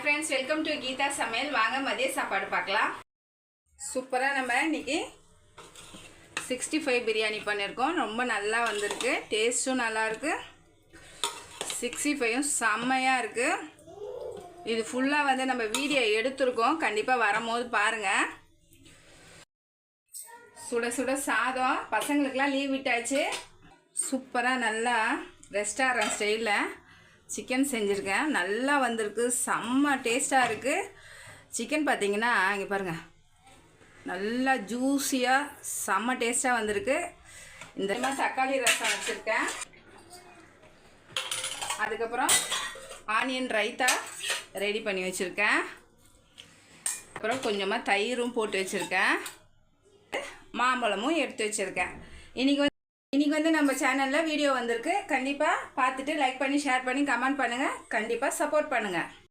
friends welcome to Gita समेल Vanga मदिय सापाडु पार्क्कलाम सूपरा நம்ம இன்னைக்கு 65 பிரியாணி பண்ணிருக்கோம் ரொம்ப நல்லா வந்திருக்கு டேஸ்டும் நல்லா இருக்கு 65ம் செமையா இருக்கு இது ஃபுல்லா வந்து நம்ம வீடியோ எடுத்துறோம் கண்டிப்பா வரும்போது பாருங்க சுட சுட சாதம் பசங்களுக்குலாம் லீவ் விட்டாச்சு சூப்பரா நல்லா ரெஸ்டாரன்ட் ஸ்டைல்ல சிக்கன் செஞ்சிருக்கேன் நல்லா வந்திருக்கு செம்ம டேஸ்டா இருக்கு சிக்கன் பாத்தீங்கன்னா இங்க பாருங்க நல்லா ஜூசியா செம்ம டேஸ்டா வந்திருக்கு இந்த மாதிரி தக்காளி ரசம் வச்சிருக்கேன் அதுக்கு அப்புறம் ஆனியன் ரைத்தா ரெடி பண்ணி வச்சிருக்கேன் அப்புறம் கொஞ்சமா தயிரும் போட்டு வச்சிருக்கேன் மாம்பழமும் எடுத்து வச்சிருக்கேன் இன்னைக்கு வந்து நம்ம சேனல்ல வீடியோ வந்திருக்கு கண்டிப்பா பார்த்துட்டு லைக் பண்ணி ஷேர் பண்ணி கமெண்ட் பண்ணுங்க கண்டிப்பா சப்போர்ட் பண்ணுங்க